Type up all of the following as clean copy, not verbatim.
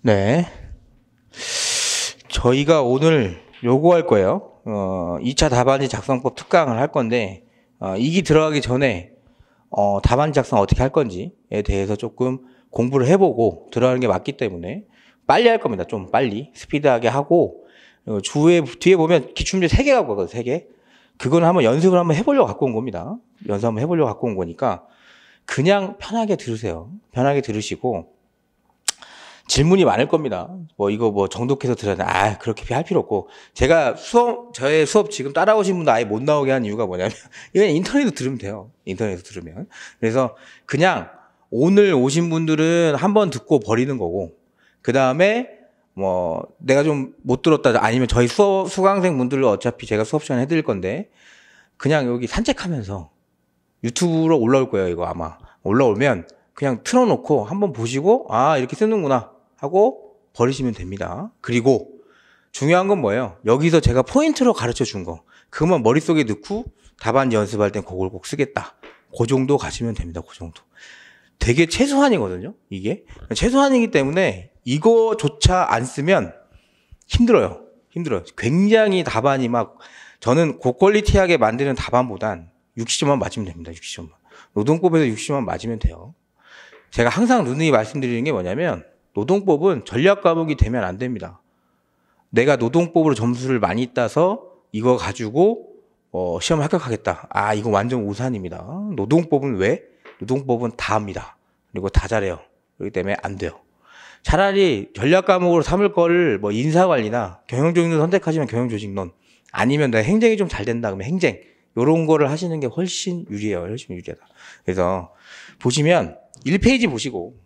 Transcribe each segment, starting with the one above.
네. 저희가 오늘 요구할 거예요. 2차 답안지 작성법 특강을 할 건데, 이기 들어가기 전에, 답안지 작성 어떻게 할 건지에 대해서 조금 공부를 해보고 들어가는 게 맞기 때문에 빨리 할 겁니다. 좀 빨리. 스피드하게 하고, 뒤에 보면 기출문제 3개 갖고 가거든요, 3개. 그거는 한번 연습을 한번 해보려고 갖고 온 겁니다. 연습 한번 해보려고 갖고 온 거니까, 그냥 편하게 들으세요. 편하게 들으시고, 질문이 많을 겁니다. 이거 정독해서 들어야 돼. 그렇게 할 필요 없고. 저의 수업 지금 따라오신 분도 아예 못 나오게 한 이유가 뭐냐면, 이건 인터넷에서 들으면 돼요. 인터넷에서 들으면. 그래서 그냥 오늘 오신 분들은 한번 듣고 버리는 거고, 그 다음에 내가 좀 못 들었다, 아니면 저희 수강생 분들을 어차피 제가 수업 시간에 해드릴 건데, 그냥 여기 산책하면서 유튜브로 올라올 거예요, 이거 아마. 올라오면 그냥 틀어놓고 한번 보시고, 이렇게 쓰는구나 하고 버리시면 됩니다. 그리고 중요한 건 뭐예요? 여기서 제가 포인트로 가르쳐 준 거, 그것만 머릿속에 넣고 답안지 연습할 땐 그걸 꼭 쓰겠다. 그 정도 가시면 됩니다. 그 정도. 되게 최소한이거든요, 이게. 최소한이기 때문에 이거조차 안 쓰면 힘들어요. 굉장히 답안이 저는 고퀄리티하게 만드는 답안보단 60점만 맞으면 됩니다. 60점만. 노동법에서 60점만 맞으면 돼요. 제가 항상 누누이 말씀드리는 게 뭐냐면, 노동법은 전략 과목이 되면 안 됩니다. 내가 노동법으로 점수를 많이 따서 이거 가지고 시험 합격하겠다. 이거 완전 오산입니다. 노동법은 왜? 노동법은 다 합니다. 그리고 다 잘해요. 그렇기 때문에 안 돼요. 차라리 전략 과목으로 삼을 거를 인사관리나 경영조직론 선택하시면 경영조직론, 아니면 내가 행정이 좀 잘 된다 그러면 행정, 요런 거를 하시는 게 훨씬 유리해요. 훨씬 유리하다. 그래서 보시면 1페이지 보시고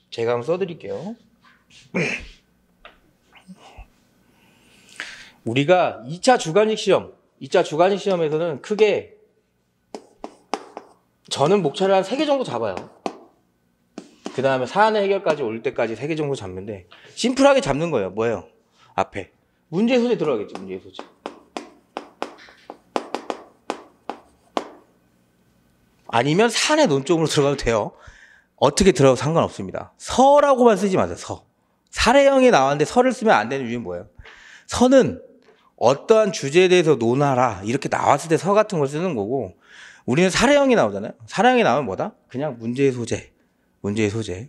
제가 한번 써드릴게요. 우리가 2차 주관식 시험에서는 크게 저는 목차를 한 3개 정도 잡아요. 그 다음에 사안의 해결까지 올 때까지 3개 정도 잡는데, 심플하게 잡는 거예요. 뭐예요? 앞에 문제 소재 들어가겠죠. 문제 소재. 아니면 사안의 논점으로 들어가도 돼요. 어떻게 들어가도 상관없습니다. 서라고만 쓰지 마세요. 사례형이 나왔는데 서를 쓰면 안 되는 이유는 뭐예요? 서는 어떠한 주제에 대해서 논하라 이렇게 나왔을 때 서 같은 걸 쓰는 거고, 우리는 사례형이 나오잖아요. 사례형이 나오면 뭐다? 그냥 문제의 소재.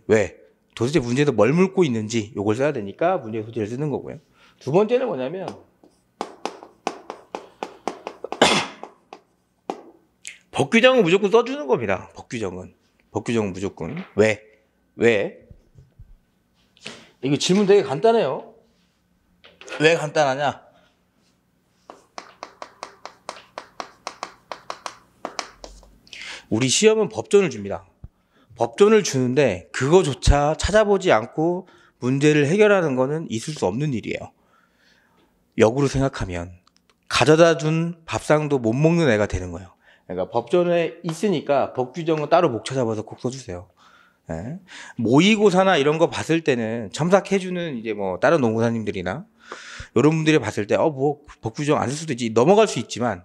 왜? 도대체 문제에서 뭘 묻고 있는지 요걸 써야 되니까 문제의 소재를 쓰는 거고요. 두 번째는 뭐냐면, 법규정은 무조건 써주는 겁니다. 법규정은 무조건. 왜? 이거 질문 되게 간단해요. 왜 간단하냐? 우리 시험은 법전을 줍니다. 법전을 주는데 그거조차 찾아보지 않고 문제를 해결하는 거는 있을 수 없는 일이에요. 역으로 생각하면 가져다 준 밥상도 못 먹는 애가 되는 거예요. 그러니까 법전에 있으니까 법 규정은 따로 목 찾아봐서 꼭 써주세요. 네. 모의고사나 이런 거 봤을 때는 첨삭해주는 이제 다른 농구사님들이나 이런 분들이 봤을 때 법 규정 안 쓸 수도 있지, 넘어갈 수 있지만,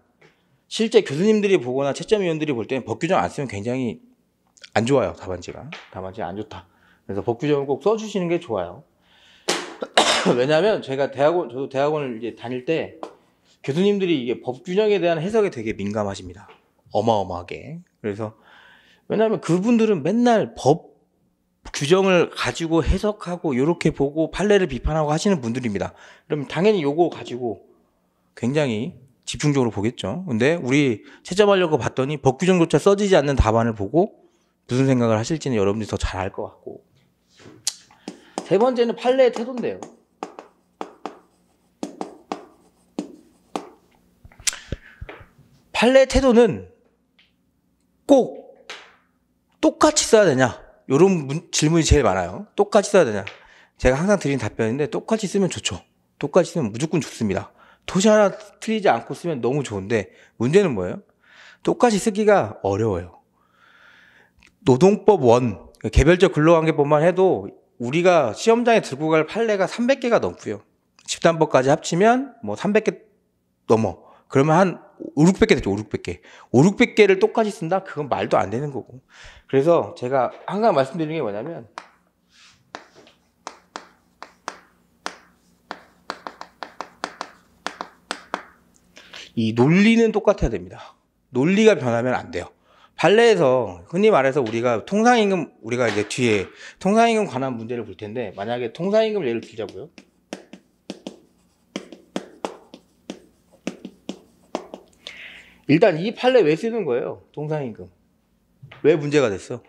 실제 교수님들이 보거나 채점위원들이 볼 때는 법 규정 안 쓰면 굉장히 안 좋아요. 답안지가 안 좋다. 그래서 법 규정을 꼭 써주시는 게 좋아요. 왜냐하면 저도 대학원을 이제 다닐 때 교수님들이 이게 법 규정에 대한 해석에 되게 민감하십니다. 어마어마하게. 그래서 왜냐하면 그분들은 맨날 법 규정을 가지고 해석하고 요렇게 보고 판례를 비판하고 하시는 분들입니다. 그럼 당연히 요거 가지고 굉장히 집중적으로 보겠죠. 근데 우리 채점하려고 봤더니 법 규정조차 써지지 않는 답안을 보고 무슨 생각을 하실지는 여러분들이 더 잘 알 것 같고. 세 번째는 판례의 태도인데요. 판례의 태도는 꼭 똑같이 써야 되냐, 이런 질문이 제일 많아요. 똑같이 써야 되냐. 제가 항상 드리는 답변인데, 똑같이 쓰면 좋죠. 똑같이 쓰면 무조건 좋습니다. 토시 하나 틀리지 않고 쓰면 너무 좋은데, 문제는 뭐예요? 똑같이 쓰기가 어려워요. 노동법 1, 개별적 근로관계법만 해도 우리가 시험장에 들고 갈 판례가 300개가 넘고요. 집단법까지 합치면 300개 넘어. 그러면 한 5, 600개 됐죠. 5, 600개. 5, 600개를 똑같이 쓴다? 그건 말도 안 되는 거고. 그래서 제가 항상 말씀드리는 게 뭐냐면, 이 논리는 똑같아야 됩니다. 논리가 변하면 안 돼요. 판례에서 흔히 말해서 우리가 통상임금, 우리가 이제 뒤에 통상임금 관한 문제를 볼 텐데, 만약에 통상임금 예를 들자고요. 일단 이 판례 왜 쓰는 거예요? 통상임금. 왜 문제가 됐어?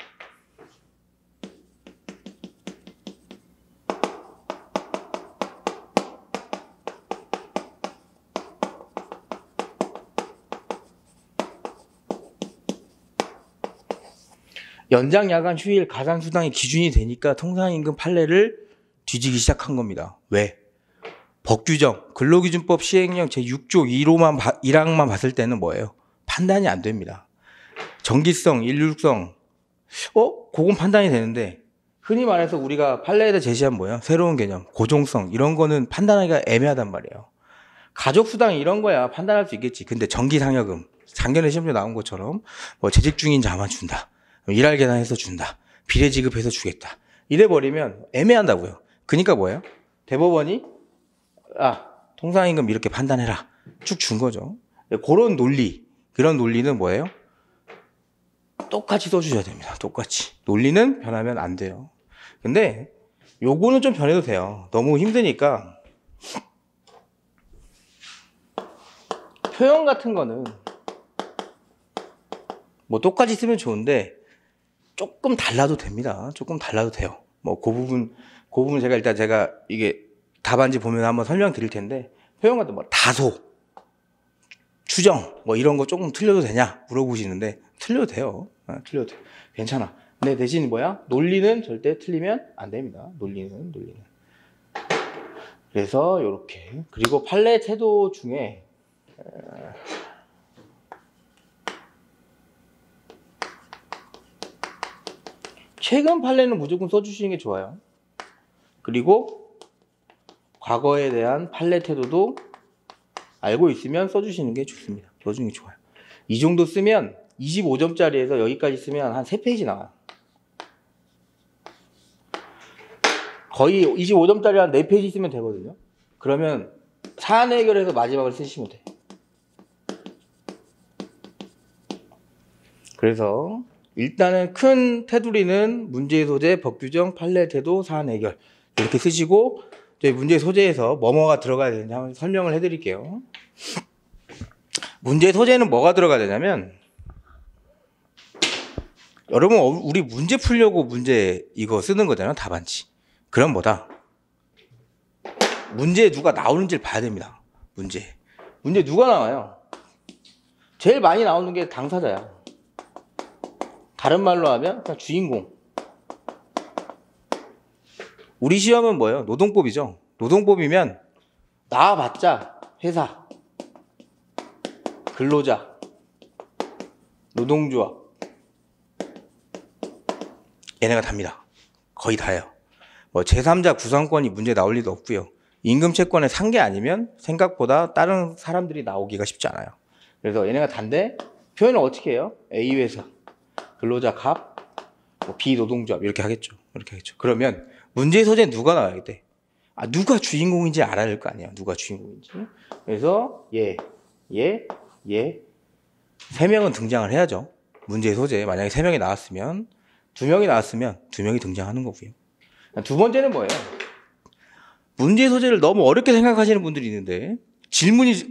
연장, 야간, 휴일, 가산수당이 기준이 되니까 통상임금 판례를 뒤지기 시작한 겁니다. 왜? 법규정, 근로기준법 시행령 제6조 1항만 봤을 때는 뭐예요? 판단이 안 됩니다. 정기성, 일률성, 그건 판단이 되는데, 흔히 말해서 우리가 판례에다 제시한 뭐예요? 새로운 개념, 고정성, 이런 거는 판단하기가 애매하단 말이에요. 가족수당 이런 거야 판단할 수 있겠지. 근데 정기상여금, 작년에 시험에 나온 것처럼 뭐 재직 중인 자만 준다, 일할 계산해서 준다, 비례지급해서 주겠다, 이래버리면 애매한다고요. 그러니까 뭐예요? 대법원이 통상임금 이렇게 판단해라 쭉 준 거죠. 그런 논리, 그런 논리는 뭐예요? 똑같이 써주셔야 됩니다. 똑같이. 논리는 변하면 안 돼요. 근데 요거는 좀 변해도 돼요. 너무 힘드니까 표현 같은 거는 뭐 똑같이 쓰면 좋은데 조금 달라도 됩니다. 조금 달라도 돼요. 뭐 그 부분 제가 이게 답안지 보면 한번 설명드릴 텐데, 표현 같은 뭐 다소, 추정 뭐 이런 거 조금 틀려도 되냐 물어보시는데 틀려도 돼요. 틀려도 돼. 괜찮아. 근데 대신 뭐야? 논리는 절대 틀리면 안 됩니다. 논리는. 그래서 요렇게. 그리고 판례 태도 중에 최근 판례는 무조건 써주시는 게 좋아요. 그리고 과거에 대한 판례 태도도 알고 있으면 써주시는 게 좋습니다. 써주는 게 좋아요. 이 정도 쓰면 25점짜리에서 여기까지 쓰면 한 3페이지 나와요. 거의 25점짜리 한 4페이지 쓰면 되거든요. 그러면 사안 해결해서 마지막을 쓰시면 돼. 그래서 일단은 큰 테두리는 문제의 소재, 법규정, 판례 태도, 사안 해결 이렇게 쓰시고, 저희 문제의 소재에서 뭐가 들어가야 되는지 한번 설명을 해드릴게요. 문제의 소재는 뭐가 들어가야 되냐면, 여러분 우리 문제 풀려고 문제 이거 쓰는 거잖아요. 답안지. 그럼 뭐다? 문제에 누가 나오는지를 봐야 됩니다. 문제 누가 나와요? 제일 많이 나오는 게 당사자야. 다른 말로 하면 그냥 주인공. 우리 시험은 뭐예요? 노동법이죠. 노동법이면 나와봤자 회사, 근로자, 노동조합, 얘네가 답니다. 거의 다예요. 뭐 제3자 구성권이 문제 나올 리도 없고요. 임금채권의 상계 아니면 생각보다 다른 사람들이 나오기가 쉽지 않아요. 그래서 얘네가 단데 표현을 어떻게 해요? A 회사, 근로자 갑, 뭐 B 노동조합 이렇게 하겠죠. 그러면 문제의 소재는 누가 나와야 돼? 누가 주인공인지 알아야 될 거 아니야. 누가 주인공인지. 그래서 얘, 세 명은 등장을 해야죠. 문제의 소재 만약에 3명이 나왔으면, 2명이 나왔으면 2명이 등장하는 거고요. 두 번째는 뭐예요? 문제의 소재를 너무 어렵게 생각하시는 분들이 있는데,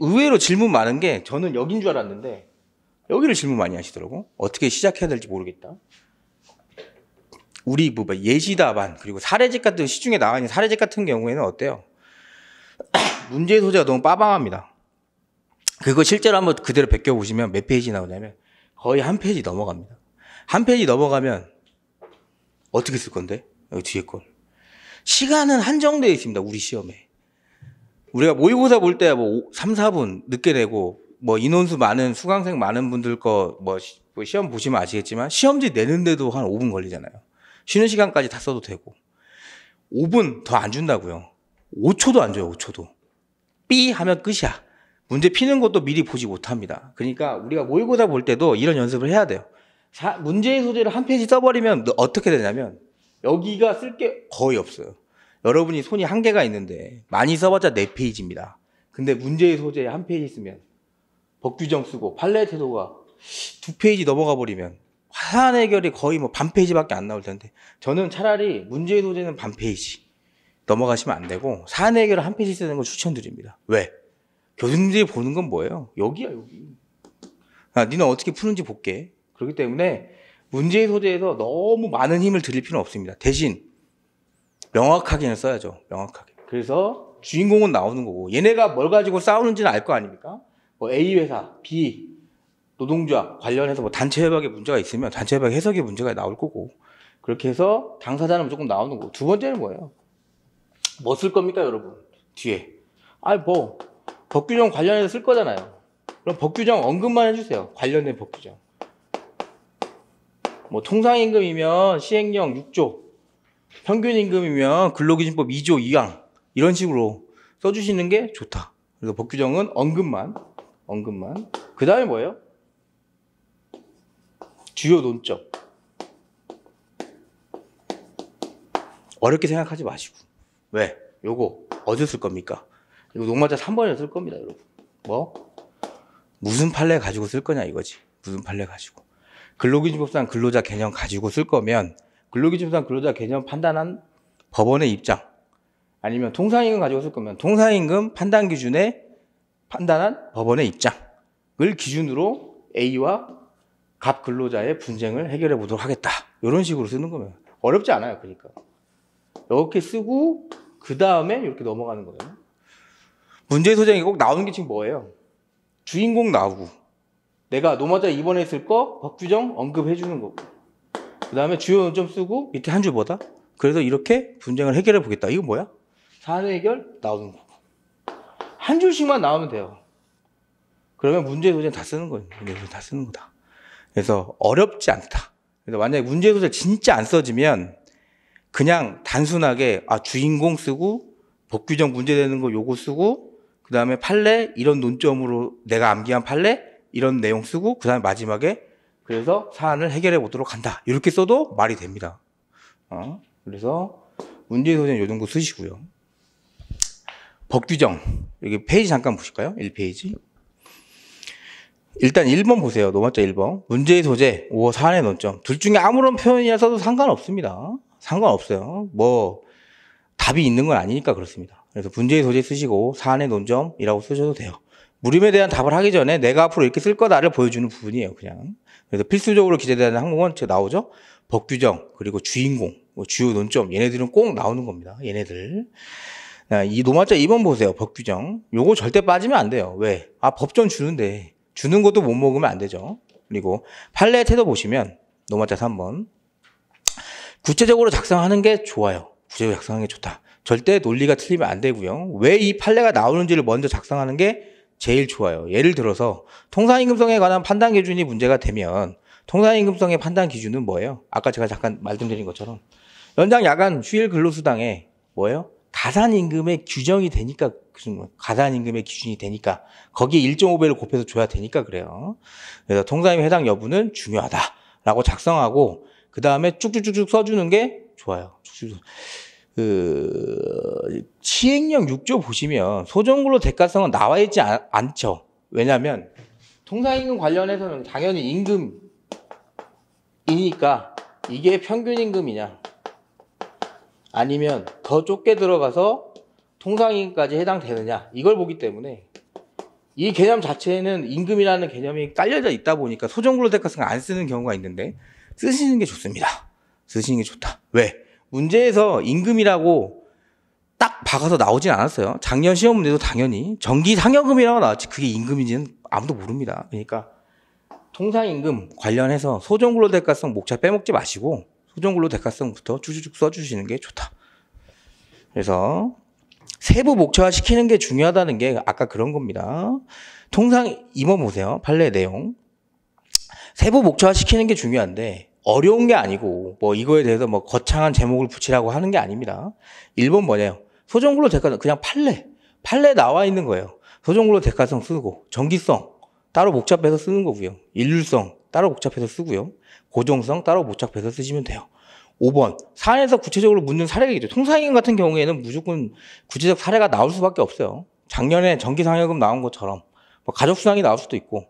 의외로 질문 많은 게, 저는 여긴 줄 알았는데 여기를 질문 많이 하시더라고. 어떻게 시작해야 될지 모르겠다. 우리 뭐 예시 답안 그리고 사례집 같은, 시중에 나와 있는 사례집 같은 경우에는 어때요? 문제의 소재가 너무 빠방합니다. 그거 실제로 한번 그대로 베껴보시면 몇 페이지 나오냐면 거의 한 페이지 넘어갑니다. 한 페이지 넘어가면 어떻게 쓸 건데? 여기 뒤에 걸. 시간은 한정되어 있습니다. 우리 시험에. 우리가 모의고사 볼 때 뭐 3, 4분 늦게 내고, 뭐 인원수 많은, 수강생 많은 분들 거 뭐 시험 보시면 아시겠지만 시험지 내는데도 한 5분 걸리잖아요. 쉬는 시간까지 다 써도 되고. 5분 더 안 준다고요. 5초도 안 줘요. 5초도. 삐 하면 끝이야. 문제 피는 것도 미리 보지 못합니다. 그러니까 우리가 모의고사 볼 때도 이런 연습을 해야 돼요. 문제의 소재를 한 페이지 써버리면 어떻게 되냐면 여기가 쓸 게 거의 없어요. 여러분이 손이 한계가 있는데 많이 써봤자 4페이지입니다. 근데 문제의 소재 한 페이지 쓰면 법규정 쓰고 판례 태도가 2페이지 넘어가 버리면 사안 해결이 거의 뭐 반 페이지밖에 안 나올 텐데, 저는 차라리 문제의 소재는 반 페이지 넘어가시면 안 되고 사안 해결을 한 페이지 쓰는 걸 추천드립니다. 왜? 교수님들이 보는 건 뭐예요? 여기야, 여기. 니는 어떻게 푸는지 볼게. 그렇기 때문에 문제의 소재에서 너무 많은 힘을 들일 필요는 없습니다. 대신 명확하게는 써야죠. 명확하게. 그래서 주인공은 나오는 거고, 얘네가 뭘 가지고 싸우는지는 알 거 아닙니까? 뭐 A 회사, B 노동조합 관련해서 뭐 단체 협약에 문제가 있으면 단체 협약 해석에 문제가 나올 거고, 그렇게 해서 당사자는 무조건 나오는 거고. 두 번째는 뭐예요? 뭐 쓸 겁니까, 여러분? 뒤에. 뭐 법규정 관련해서 쓸 거잖아요. 그럼 법규정 언급만 해주세요. 관련된 법규정. 뭐 통상임금이면 시행령 6조, 평균임금이면 근로기준법 2조 2항 이런 식으로 써주시는 게 좋다. 그래서 법규정은 언급만. 그 다음에 뭐예요? 주요 논점. 어렵게 생각하지 마시고. 왜? 요거 어디서 쓸 겁니까? 이거 녹마자 3번에서 쓸 겁니다, 여러분. 뭐? 무슨 판례 가지고 쓸 거냐 이거지. 무슨 판례 가지고. 근로기준법상 근로자 개념 가지고 쓸 거면 근로기준법상 근로자 개념 판단한 법원의 입장, 아니면 통상임금 가지고 쓸 거면 통상임금 판단 기준에 판단한 법원의 입장을 기준으로 A와 갑 근로자의 분쟁을 해결해 보도록 하겠다. 이런 식으로 쓰는 거면 어렵지 않아요. 그러니까 이렇게 쓰고 그 다음에 이렇게 넘어가는 거예요. 문제의 소재에 꼭 나오는 게 지금 뭐예요? 주인공 나오고, 내가 노마자 2번에 있을 거 법규정 언급해 주는 거고, 그 다음에 주요 논점 쓰고 밑에 한 줄 뭐다? 그래서 이렇게 분쟁을 해결해 보겠다. 이거 뭐야? 사안 해결 나오는 거고. 한 줄씩만 나오면 돼요. 그러면 문제의 소재는 다 쓰는 거예요. 문제의 소재 다 쓰는 거다. 그래서 어렵지 않다. 그래서 만약에 문제의 소재 진짜 안 써지면 그냥 단순하게 주인공 쓰고 법규정 문제되는 거 요거 쓰고, 그 다음에 판례 이런 논점으로 내가 암기한 판례 이런 내용 쓰고, 그 다음에 마지막에 그래서 사안을 해결해 보도록 한다. 이렇게 써도 말이 됩니다. 그래서 문제의 소재는 요 정도 쓰시고요. 법규정 여기 페이지 잠깐 보실까요? 1페이지. 일단 1번 보세요. 노마자 1번. 문제의 소재, 5호 사안의 논점. 둘 중에 아무런 표현이라 써도 상관없습니다. 상관없어요. 뭐 답이 있는 건 아니니까 그렇습니다. 그래서 문제의 소재 쓰시고 사안의 논점이라고 쓰셔도 돼요. 물음에 대한 답을 하기 전에 내가 앞으로 이렇게 쓸 거다를 보여주는 부분이에요. 그냥. 그래서 필수적으로 기재되는 항목은 제가 나오죠. 법규정, 그리고 주인공, 주요 논점. 얘네들은 꼭 나오는 겁니다. 얘네들. 이 노마자 2번 보세요. 법규정. 요거 절대 빠지면 안 돼요. 왜? 법전 주는데 주는 것도 못 먹으면 안 되죠. 그리고 판례 태도 보시면 노마자 3번. 구체적으로 작성하는 게 좋아요. 구체적으로 작성하는 게 좋다. 절대 논리가 틀리면 안 되고요. 왜 이 판례가 나오는지를 먼저 작성하는 게 제일 좋아요. 예를 들어서 통상임금성에 관한 판단 기준이 문제가 되면 통상임금성의 판단 기준은 뭐예요? 아까 제가 잠깐 말씀드린 것처럼 연장 야간 휴일 근로수당에 뭐예요? 가산임금의 규정이 되니까, 가산임금의 기준이 되니까 거기에 1.5배를 곱해서 줘야 되니까 그래요. 그래서 통상임금 해당 여부는 중요하다라고 작성하고 그 다음에 쭉쭉쭉쭉 써주는 게 좋아요. 시행령 6조 보시면 소정근로 대가성은 나와 있지 않죠. 왜냐하면 통상임금 관련해서는 당연히 임금이니까 이게 평균임금이냐 아니면 더 좁게 들어가서 통상임금까지 해당되느냐 이걸 보기 때문에 이 개념 자체에는 임금이라는 개념이 깔려져 있다 보니까 소정근로 대가성을 안 쓰는 경우가 있는데 쓰시는 게 좋습니다. 쓰시는 게 좋다. 왜? 문제에서 임금이라고 딱 박아서 나오진 않았어요. 작년 시험 문제도 당연히 정기상여금이라고 나왔지 그게 임금인지는 아무도 모릅니다. 그러니까 통상임금 관련해서 소정근로 대가성 목차 빼먹지 마시고 소정근로 대가성부터 쭉쭉 써주시는 게 좋다. 그래서 세부 목차화 시키는 게 중요하다는 게 아까 그런 겁니다. 통상 임원 보세요. 판례 내용. 세부 목차화 시키는 게 중요한데 어려운 게 아니고 뭐 이거에 대해서 뭐 거창한 제목을 붙이라고 하는 게 아닙니다. 1번 뭐냐요? 소정근로 대가성 그냥 판례 나와 있는 거예요. 소정근로 대가성 쓰고 정기성 따로 목차빼서 쓰는 거고요. 일률성 따로 목차빼서 쓰고요. 고정성 따로 목차빼서 쓰시면 돼요. 5번 사안에서 구체적으로 묻는 사례가 있죠. 통상임금 같은 경우에는 무조건 구체적 사례가 나올 수밖에 없어요. 작년에 정기상여금 나온 것처럼 뭐 가족수당이 나올 수도 있고,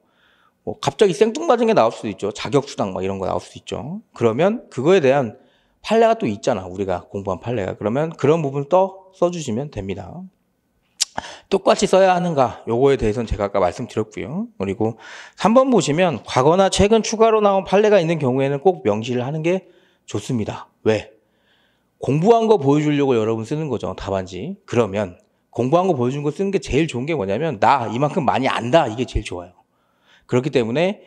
뭐 갑자기 생뚱맞은 게 나올 수도 있죠. 자격수당 막 이런 거 나올 수도 있죠. 그러면 그거에 대한 판례가 또 있잖아. 우리가 공부한 판례가. 그러면 그런 부분 또 써주시면 됩니다. 똑같이 써야 하는가? 요거에 대해서는 제가 아까 말씀드렸고요. 그리고 3번 보시면 과거나 최근 추가로 나온 판례가 있는 경우에는 꼭 명시를 하는 게 좋습니다. 왜? 공부한 거 보여주려고 여러분 쓰는 거죠. 답안지. 그러면 공부한 거 보여준 거 쓰는 게 제일 좋은 게 뭐냐면 나 이만큼 많이 안다. 이게 제일 좋아요. 그렇기 때문에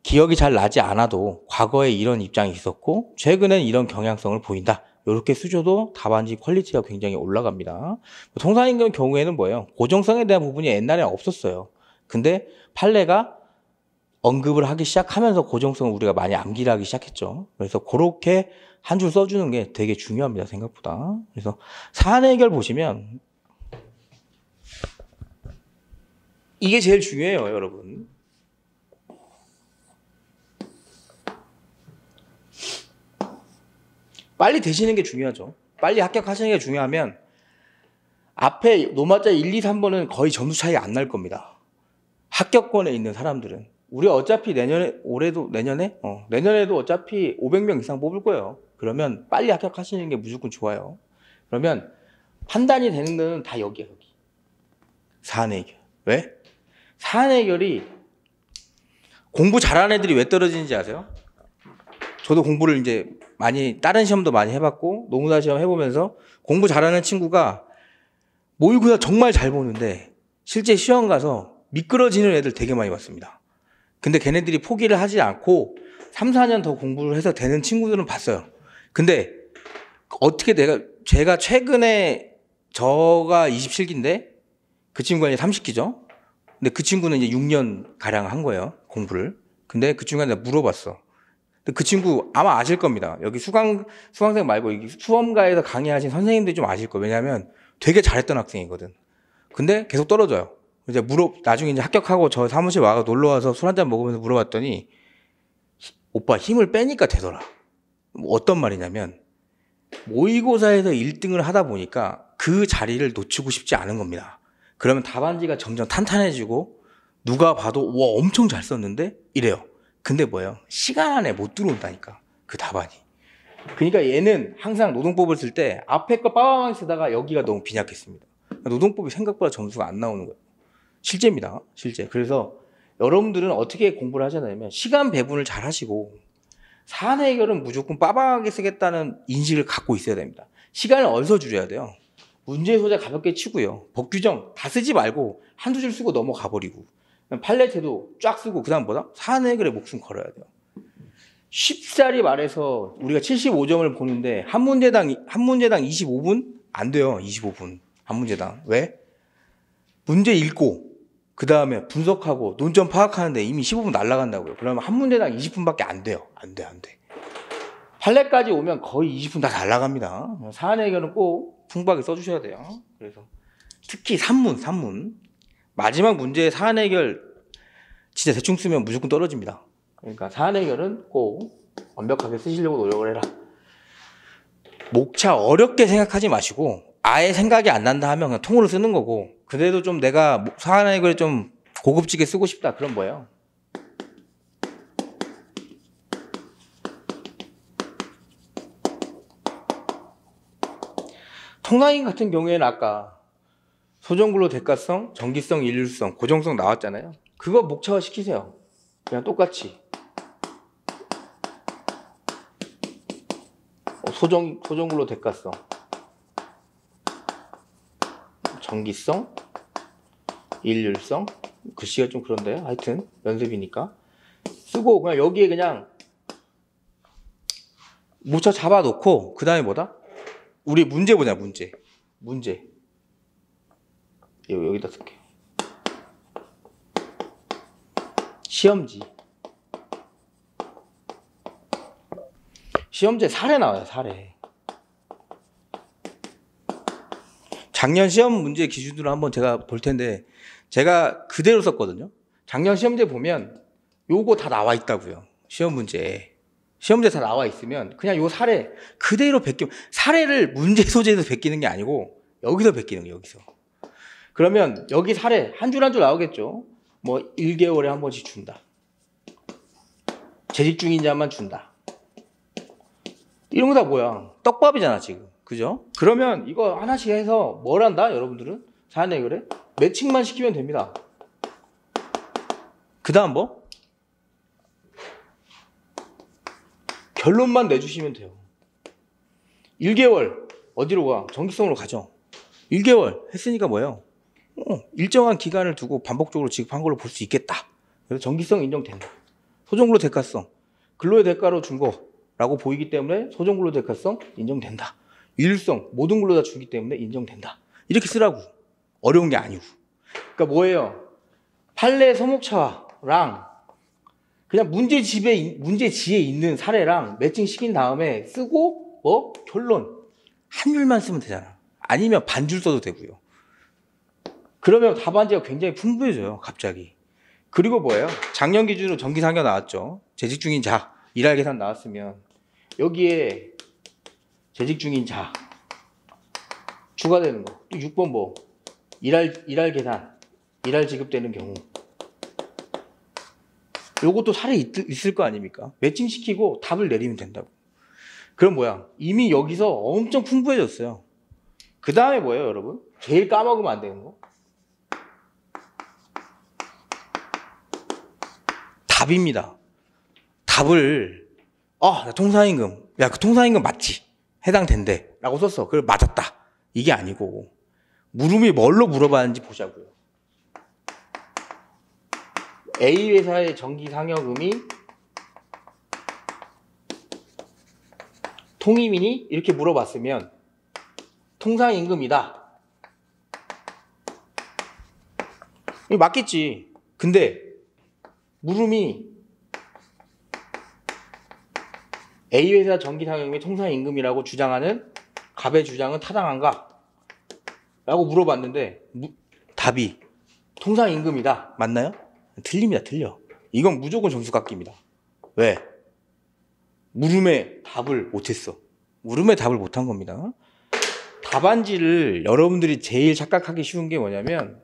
기억이 잘 나지 않아도 과거에 이런 입장이 있었고 최근엔 이런 경향성을 보인다. 이렇게 쓰셔도 답안지 퀄리티가 굉장히 올라갑니다. 통상임금 경우에는 뭐예요? 고정성에 대한 부분이 옛날에 없었어요. 근데 판례가 언급을 하기 시작하면서 고정성을 우리가 많이 암기를 하기 시작했죠. 그래서 그렇게 한 줄 써주는 게 되게 중요합니다. 생각보다. 그래서 사안 해결 보시면 이게 제일 중요해요. 여러분. 빨리 되시는 게 중요하죠. 빨리 합격하시는 게 중요하면 앞에 노마자 1, 2, 3번은 거의 점수 차이가 안 날 겁니다. 합격권에 있는 사람들은. 우리 어차피 내년에도 어차피 500명 이상 뽑을 거예요. 그러면 빨리 합격하시는 게 무조건 좋아요. 그러면 판단이 되는 데는 다 여기야, 여기. 사안 해결. 왜? 사안 해결이 공부 잘하는 애들이 왜 떨어지는지 아세요? 저도 공부를 이제 많이, 다른 시험도 많이 해봤고, 노무사 시험 해보면서 공부 잘하는 친구가 모의고사 정말 잘 보는데, 실제 시험 가서 미끄러지는 애들 되게 많이 봤습니다. 근데 걔네들이 포기를 하지 않고 3, 4년 더 공부를 해서 되는 친구들은 봤어요. 근데 어떻게 제가 최근에 저가 27기인데 그 친구가 이제 30기죠. 근데 그 친구는 이제 6년 가량 한 거예요. 공부를. 근데 그 친구가 내가 물어봤어. 근데 그 친구 아마 아실 겁니다. 여기 수강생 말고 여기 수험가에서 강의하신 선생님들이 좀 아실 거예요. 왜냐하면 되게 잘했던 학생이거든. 근데 계속 떨어져요. 이제 나중에 이제 합격하고 저 사무실 와서 놀러 와서 술 한잔 먹으면서 물어봤더니 오빠 힘을 빼니까 되더라. 어떤 말이냐면 모의고사에서 1등을 하다 보니까 그 자리를 놓치고 싶지 않은 겁니다. 그러면 답안지가 점점 탄탄해지고 누가 봐도 와 엄청 잘 썼는데 이래요. 근데 뭐예요? 시간 안에 못 들어온다니까 그 답안이. 그러니까 얘는 항상 노동법을 쓸 때 앞에 거 빠바망 쓰다가 여기가 너무 빈약했습니다. 노동법이 생각보다 점수가 안 나오는 거예요. 실제입니다. 실제. 그래서 여러분들은 어떻게 공부를 하잖아요. 시간 배분을 잘 하시고 사안 해결은 무조건 빠방하게 쓰겠다는 인식을 갖고 있어야 됩니다. 시간을 어디서 줄여야 돼요? 문제 소재 가볍게 치고요. 법규정 다 쓰지 말고 한두 줄 쓰고 넘어가 버리고 판례태도 쫙 쓰고 그 다음 뭐다? 사안 해결에 목숨 걸어야 돼요. 쉽사리 말해서 우리가 75점을 보는데 한 문제당 25분? 안 돼요. 25분. 한 문제당. 왜? 문제 읽고 그 다음에 분석하고 논점 파악하는데 이미 15분 날아간다고요. 그러면 한 문제당 20분밖에 안 돼요. 안 돼. 판례까지 오면 거의 20분 다 날아갑니다. 사안 해결은 꼭 풍부하게 써주셔야 돼요. 그래서 특히 산문. 마지막 문제에 사안 해결 진짜 대충 쓰면 무조건 떨어집니다. 그러니까 사안 해결은 꼭 완벽하게 쓰시려고 노력을 해라. 목차 어렵게 생각하지 마시고 아예 생각이 안 난다 하면 그냥 통으로 쓰는 거고 그래도 좀 내가 사안 해결을 좀 고급지게 쓰고 싶다. 그럼 뭐예요? 통상임 같은 경우에는 아까 소정근로 대가성, 정기성, 일률성, 고정성 나왔잖아요. 그거 목차화 시키세요. 그냥 똑같이. 소정근로 대가성, 정기성, 일률성. 글씨가 좀 그런데요. 하여튼 연습이니까 쓰고 그냥 여기에 그냥 목차 잡아놓고 그 다음에 뭐다? 우리 문제 보자. 문제 여기다 쓸게요. 시험제 사례 나와요. 사례. 작년 시험 문제 기준으로 한번 제가 볼 텐데 제가 그대로 썼거든요. 작년 시험제 보면 요거 다 나와 있다고요. 시험제 다 나와 있으면 그냥 요 사례 그대로 베끼면 사례를 문제 소재에서 베끼는 게 아니고 여기서 베끼는 거예요. 여기서. 그러면 여기 사례 한 줄 한 줄 나오겠죠. 뭐 1개월에 한 번씩 준다. 재직 중인 자만 준다. 이런 거 다 뭐야? 떡밥이잖아 지금. 그죠? 그러면 이거 하나씩 해서 뭘 한다? 여러분들은? 사내 그래? 매칭만 시키면 됩니다. 그 다음 뭐? 결론만 내주시면 돼요. 1개월 어디로 가? 정기성으로 가죠. 1개월 했으니까 뭐예요? 일정한 기간을 두고 반복적으로 지급한 걸로 볼 수 있겠다. 그래서 정기성 인정된다. 소정근로 대가성, 근로의 대가로 준 거라고 보이기 때문에 소정근로 대가성 인정된다. 유일성, 모든 근로 다 주기 때문에 인정된다. 이렇게 쓰라고. 어려운 게 아니고. 그러니까 뭐예요? 판례 서목차랑 그냥 문제지에 있는 사례랑 매칭시킨 다음에 쓰고 뭐 결론 한 줄만 쓰면 되잖아. 아니면 반줄 써도 되고요. 그러면 답안지가 굉장히 풍부해져요. 갑자기. 그리고 뭐예요? 작년 기준으로 정기상여 나왔죠. 재직 중인 자, 일할 계산 나왔으면 여기에 재직 중인 자 추가되는 거. 또 6번 뭐 일할 계산, 일할 지급되는 경우. 요것도 사례 있을 거 아닙니까? 매칭시키고 답을 내리면 된다고. 그럼 뭐야? 이미 여기서 엄청 풍부해졌어요. 그 다음에 뭐예요, 여러분? 제일 까먹으면 안 되는 거? 답입니다. 답을 나 통상임금, 야, 그 통상임금 맞지? 해당된대 라고 썼어. 그걸 맞았다. 이게 아니고 물음이 뭘로 물어봤는지 보자고요. A 회사의 정기상여금이 통임이니? 이렇게 물어봤으면 통상임금이다. 이거 맞겠지. 근데 물음이 A 회사 정기상여금이 통상임금이라고 주장하는 갑의 주장은 타당한가? 라고 물어봤는데 답이 통상임금이다. 맞나요? 틀립니다. 틀려. 이건 무조건 점수 깎입니다. 왜? 물음에 답을 못했어. 물음에 답을 못한 겁니다. 답안지를 여러분들이 제일 착각하기 쉬운 게 뭐냐면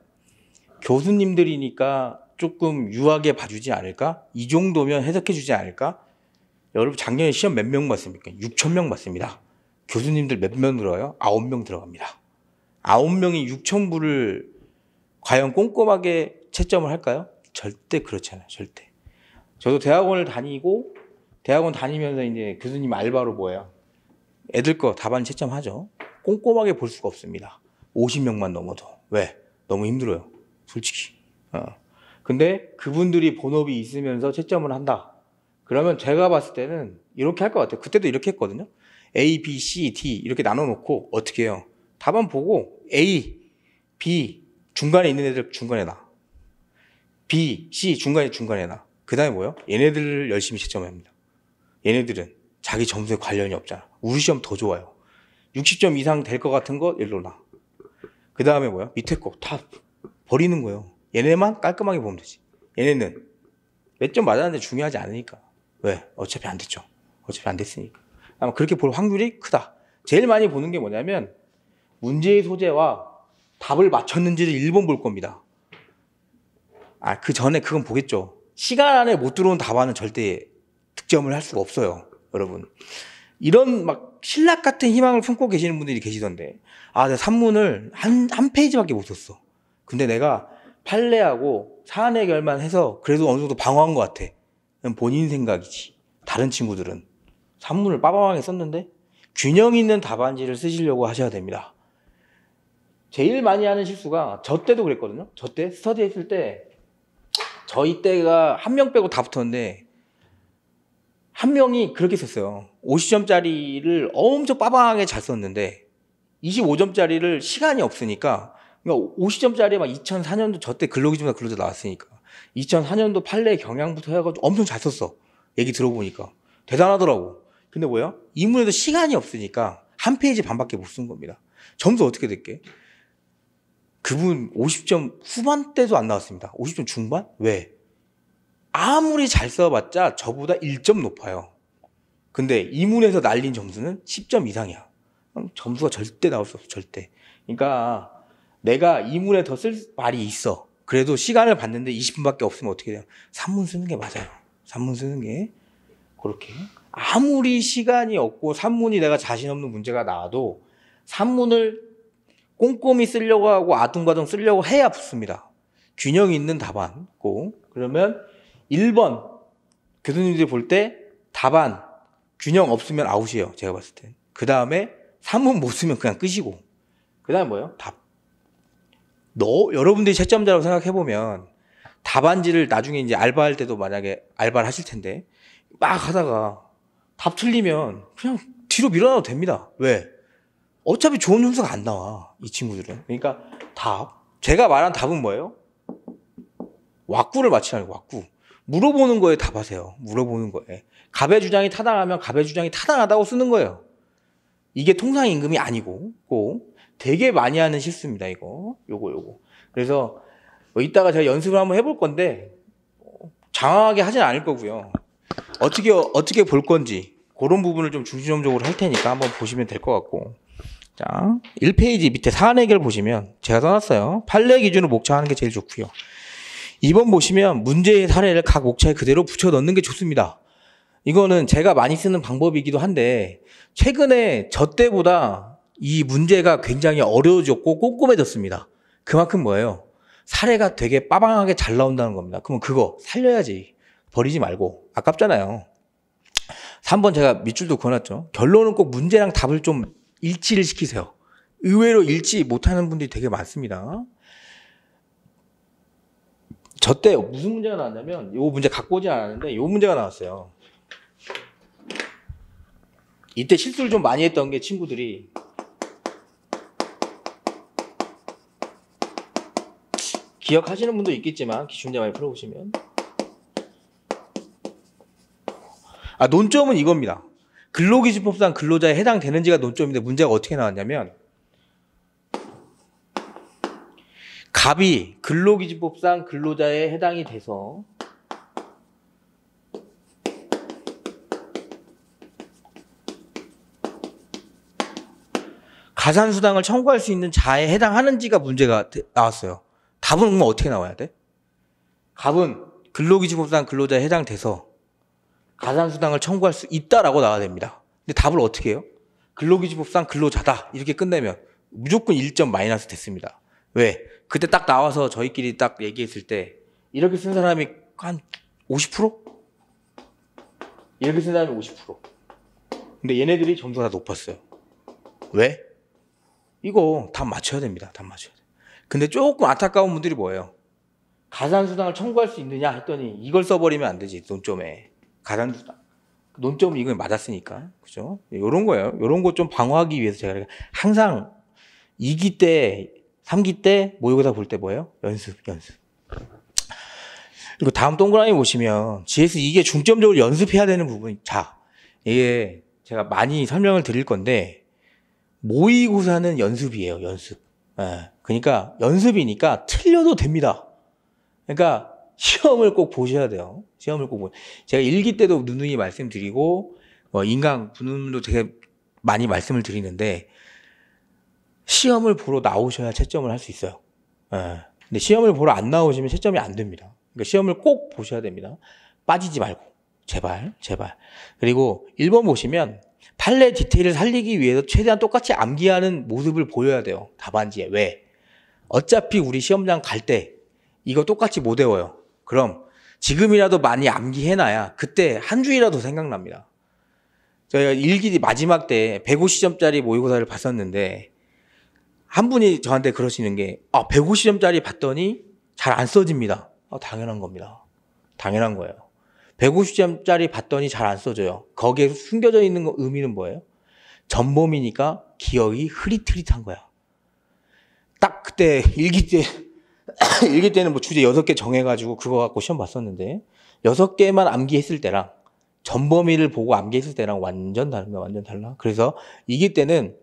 교수님들이니까 조금 유하게 봐주지 않을까? 이 정도면 해석해주지 않을까? 여러분 작년에 시험 몇 명 봤습니까? 6,000명 봤습니다. 교수님들 몇 명 들어요? 9명 들어갑니다. 9명이 6,000부를 과연 꼼꼼하게 채점을 할까요? 절대 그렇지 않아요. 절대. 저도 대학원을 다니고 대학원 다니면서 이제 교수님 알바로 뭐예요? 애들 거 답안 채점하죠. 꼼꼼하게 볼 수가 없습니다. 50명만 넘어도. 왜? 너무 힘들어요. 솔직히. 근데 그분들이 본업이 있으면서 채점을 한다. 그러면 제가 봤을 때는 이렇게 할 것 같아요. 그때도 이렇게 했거든요. A, B, C, D 이렇게 나눠놓고 어떻게 해요? 답안 보고 A, B 중간에 있는 애들 중간에 놔. B, C 중간에 놔. 그 다음에 뭐예요? 얘네들을 열심히 채점합니다. 얘네들은 자기 점수에 관련이 없잖아. 우리 시험 더 좋아요. 60점 이상 될 것 같은 거 일로 놔. 그 다음에 뭐야? 밑에 거 다 버리는 거예요. 얘네만 깔끔하게 보면 되지. 얘네는 몇 점 맞았는데 중요하지 않으니까. 왜? 어차피 안 됐죠. 어차피 안 됐으니까. 아마 그렇게 볼 확률이 크다. 제일 많이 보는 게 뭐냐면 문제의 소재와 답을 맞췄는지를 1번 볼 겁니다. 그 전에 그건 보겠죠. 시간 안에 못 들어온 답안은 절대 득점을 할 수가 없어요. 여러분. 이런 막 신락 같은 희망을 품고 계시는 분들이 계시던데 내가 산문을 한 페이지밖에 못 썼어. 근데 내가 판례하고 사안 해결만 해서 그래도 어느 정도 방어한 것 같아. 본인 생각이지. 다른 친구들은 산문을 빠방하게 썼는데 균형 있는 답안지를 쓰시려고 하셔야 됩니다. 제일 많이 하는 실수가 저 때도 그랬거든요. 저 때 스터디 했을 때 저희 때가 한 명 빼고 다 붙었는데 한 명이 그렇게 썼어요. 50점짜리를 엄청 빠방하게 잘 썼는데 25점짜리를 시간이 없으니까 그러니까 50점짜리 막 2004년도 저 때 근로기준과 근로자 나왔으니까 2004년도 판례 경향부터 해가지고 엄청 잘 썼어. 얘기 들어보니까 대단하더라고. 근데 뭐야? 이문에도 시간이 없으니까 한 페이지 반밖에 못 쓴 겁니다. 점수 어떻게 될게? 그분 50점 후반대도 안 나왔습니다. 50점 중반? 왜? 아무리 잘 써봤자 저보다 1점 높아요. 근데 이문에서 날린 점수는 10점 이상이야. 점수가 절대 나올 수 없어. 절대. 그러니까 내가 이문에 더 쓸 말이 있어. 그래도 시간을 봤는데 20분밖에 없으면 어떻게 돼요? 산문 쓰는 게 맞아요. 산문 쓰는 게. 그렇게. 아무리 시간이 없고 산문이 내가 자신 없는 문제가 나와도 산문을 꼼꼼히 쓰려고 하고 아둥바둥 쓰려고 해야 붙습니다. 균형 있는 답안 꼭. 그러면 1번 교수님들이 볼 때 답안 균형 없으면 아웃이에요. 제가 봤을 땐. 그 다음에 산문 못 쓰면 그냥 끄시고. 그 다음에 뭐예요? 답. 여러분들이 채점자라고 생각해보면 답안지를 나중에 이제 알바할 때도 만약에 알바를 하실 텐데 막 하다가 답 틀리면 그냥 뒤로 밀어놔도 됩니다. 왜? 어차피 좋은 점수가 안 나와. 이 친구들은. 그러니까 제가 말한 답은 뭐예요? 왁구를 맞추라는 거예요. 왁구. 물어보는 거에 답하세요. 물어보는 거에. 갑의 주장이 타당하면 갑의 주장이 타당하다고 쓰는 거예요. 이게 통상임금이 아니고 꼭 되게 많이 하는 실수입니다. 요거. 그래서 뭐 이따가 제가 연습을 한번 해볼 건데 장황하게 하진 않을 거고요. 어떻게 볼 건지 그런 부분을 좀 중점적으로 할 테니까 한번 보시면 될 것 같고. 자, 1페이지 밑에 사안 해결 보시면 제가 써놨어요. 판례 기준으로 목차하는 게 제일 좋고요. 2번 보시면 문제의 사례를 각 목차에 그대로 붙여 넣는 게 좋습니다. 이거는 제가 많이 쓰는 방법이기도 한데 최근에 저 때보다 이 문제가 굉장히 어려워졌고 꼼꼼해졌습니다. 그만큼 뭐예요? 사례가 되게 빠방하게 잘 나온다는 겁니다. 그러면 그거 살려야지. 버리지 말고. 아깝잖아요. 3번 제가 밑줄도 그어놨죠. 결론은 꼭 문제랑 답을 좀 일치를 시키세요. 의외로 일치 못하는 분들이 되게 많습니다. 저 때 무슨 문제가 나왔냐면 이 문제 갖고 오지 않았는데 이 문제가 나왔어요. 이때 실수를 좀 많이 했던 게 친구들이 기억하시는 분도 있겠지만 기출문제 많이 풀어보시면 논점은 이겁니다. 근로기준법상 근로자에 해당되는지가 논점인데 문제가 어떻게 나왔냐면 갑이 근로기준법상 근로자에 해당이 돼서 가산수당을 청구할 수 있는 자에 해당하는지가 문제가 나왔어요. 답은 그러면 어떻게 나와야 돼? 갑은 근로기준법상 근로자에 해당돼서 가산수당을 청구할 수 있다라고 나와야 됩니다. 근데 답을 어떻게 해요? 근로기준법상 근로자다 이렇게 끝내면 무조건 1점 마이너스 됐습니다. 왜? 그때 딱 나와서 저희끼리 딱 얘기했을 때 이렇게 쓴 사람이 한 50%? 이렇게 쓴 사람이 50%. 근데 얘네들이 점수가 다 높았어요. 왜? 이거 답 맞춰야 됩니다. 답 맞춰야 돼. 근데 조금 안타까운 분들이 뭐예요? 가산수당을 청구할 수 있느냐 했더니 이걸 써버리면 안 되지. 논점에. 가산수당. 논점은 이건 맞았으니까. 그죠? 요런 거예요. 요런 거 좀 방어하기 위해서 제가 항상 2기 때 3기 때 모의고사 볼 때 뭐예요? 연습. 그리고 다음 동그라미 보시면 GS 이게 중점적으로 연습해야 되는 부분. 자, 이게 제가 많이 설명을 드릴 건데 모의고사는 연습이에요. 연습. 그러니까 연습이니까 틀려도 됩니다. 그러니까 시험을 꼭 보셔야 돼요. 시험을 꼭 제가 1기 때도 누누이 말씀드리고 인강 분문도 되게 많이 말씀을 드리는데 시험을 보러 나오셔야 채점을 할 수 있어요. 근데 시험을 보러 안 나오시면 채점이 안 됩니다. 그러니까 시험을 꼭 보셔야 됩니다. 빠지지 말고. 제발. 그리고 1번 보시면 판례 디테일을 살리기 위해서 최대한 똑같이 암기하는 모습을 보여야 돼요. 답안지에. 왜? 어차피 우리 시험장 갈 때 이거 똑같이 못 외워요. 그럼 지금이라도 많이 암기해놔야 그때 한 주이라도 생각납니다. 저희가 1기 마지막 때 150점짜리 모의고사를 봤었는데 한 분이 저한테 그러시는 게 150점짜리 봤더니 잘 안 써집니다. 당연한 겁니다. 당연한 거예요. 150점짜리 봤더니 잘 안 써져요. 거기에 숨겨져 있는 의미는 뭐예요? 전범이니까 기억이 흐릿흐릿한 거야. 딱 그때 일기 때는 뭐 주제 6개 정해가지고 그거 갖고 시험 봤었는데 6개만 암기했을 때랑 전범위를 보고 암기했을 때랑 완전 다릅니다. 완전 달라. 그래서 2기 때는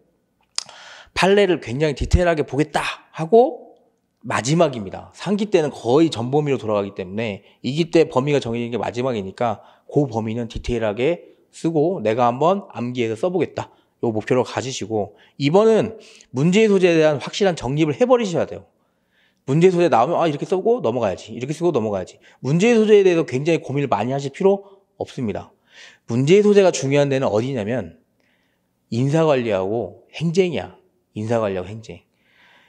판례를 굉장히 디테일하게 보겠다 하고 마지막입니다. 3기 때는 거의 전범위로 돌아가기 때문에 2기 때 범위가 정해진 게 마지막이니까 그 범위는 디테일하게 쓰고 내가 한번 암기해서 써보겠다. 요 목표로 가지시고 2번은 문제의 소재에 대한 확실한 정립을 해버리셔야 돼요. 문제 소재 나오면 이렇게 쓰고 넘어가야지. 이렇게 쓰고 넘어가야지. 문제 소재에 대해서 굉장히 고민을 많이 하실 필요 없습니다. 문제 소재가 중요한 데는 어디냐면 인사관리하고 행정이야. 인사관리하고 행정.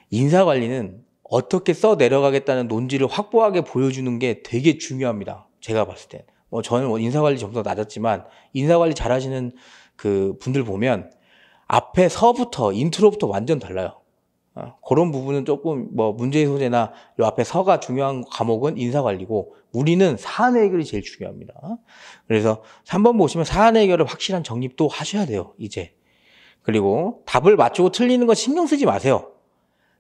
인사관리는 어떻게 써 내려가겠다는 논지를 확고하게 보여주는 게 되게 중요합니다. 제가 봤을 땐. 저는 인사관리 점수가 낮았지만 인사관리 잘하시는 그 분들 보면 앞에 서부터 인트로부터 완전 달라요. 그런 부분은 조금 문제 소재나 요 앞에 서가 중요한 과목은 인사관리고 우리는 사안 해결이 제일 중요합니다. 그래서 3번 보시면 사안 해결을 확실한 정립도 하셔야 돼요. 이제. 그리고 답을 맞추고 틀리는 거 신경 쓰지 마세요.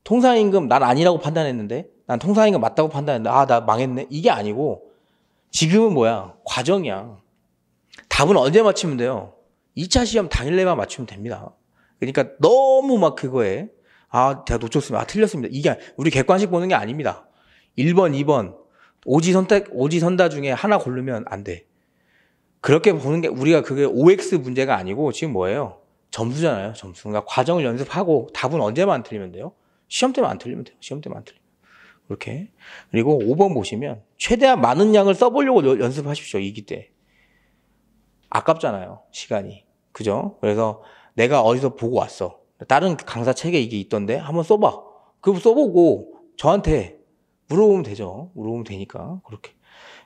통상임금 난 아니라고 판단했는데 난 통상임금 맞다고 판단했는데 나 망했네. 이게 아니고 지금은 뭐야? 과정이야. 답은 언제 맞추면 돼요? 2차 시험 당일내만 맞추면 됩니다. 그러니까 너무 막 그거에 제가 놓쳤습니다. 틀렸습니다. 이게 우리 객관식 보는 게 아닙니다. 1번, 2번 오지선다 중에 하나 고르면 안 돼. 그렇게 보는 게 우리가 그게 OX 문제가 아니고 지금 뭐예요? 점수잖아요. 점수. 그러니까 과정을 연습하고 답은 언제만 틀리면 돼요? 시험 때만 안 틀리면 돼요. 시험 때만 안 틀리면. 그렇게. 그리고 5번 보시면 최대한 많은 양을 써보려고 연습하십시오. 2기 때. 아깝잖아요. 시간이. 그죠? 그래서 내가 어디서 보고 왔어. 다른 강사 책에 이게 있던데 한번 써봐. 그거 써보고 저한테 물어보면 되죠. 물어보면 되니까. 그렇게.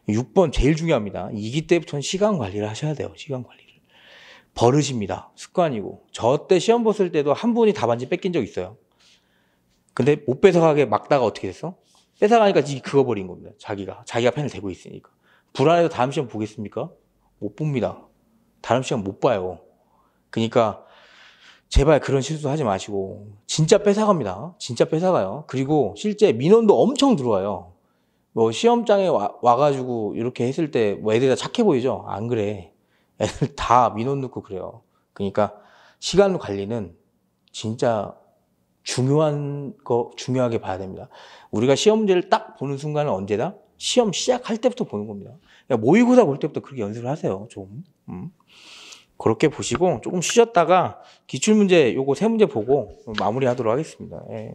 6번 제일 중요합니다. 2기 때부터는 시간 관리를 하셔야 돼요. 시간 관리를. 버릇입니다. 습관이고. 저 때 시험 봤을 때도 한 분이 답안지 뺏긴 적 있어요. 근데 못 뺏어가게 막다가 어떻게 됐어? 뺏어가니까 그거 버린 겁니다. 자기가 펜을 대고 있으니까. 불안해서 다음 시험 보겠습니까? 못 봅니다. 다음 시험 못 봐요. 그러니까 제발 그런 실수 하지 마시고 진짜 뺏어갑니다. 진짜 뺏어가요. 그리고 실제 민원도 엄청 들어와요. 시험장에 와가지고 이렇게 했을 때 애들이 다 착해 보이죠? 안 그래. 애들 다 민원 넣고 그래요. 그러니까 시간 관리는 진짜 중요하게 봐야 됩니다. 우리가 시험 문제를 딱 보는 순간은 언제다? 시험 시작할 때부터 보는 겁니다. 그러니까 모의고사 볼 때부터 그렇게 연습을 하세요. 좀. 그렇게 보시고 조금 쉬셨다가 기출문제 요거 3문제 보고 마무리하도록 하겠습니다. 예.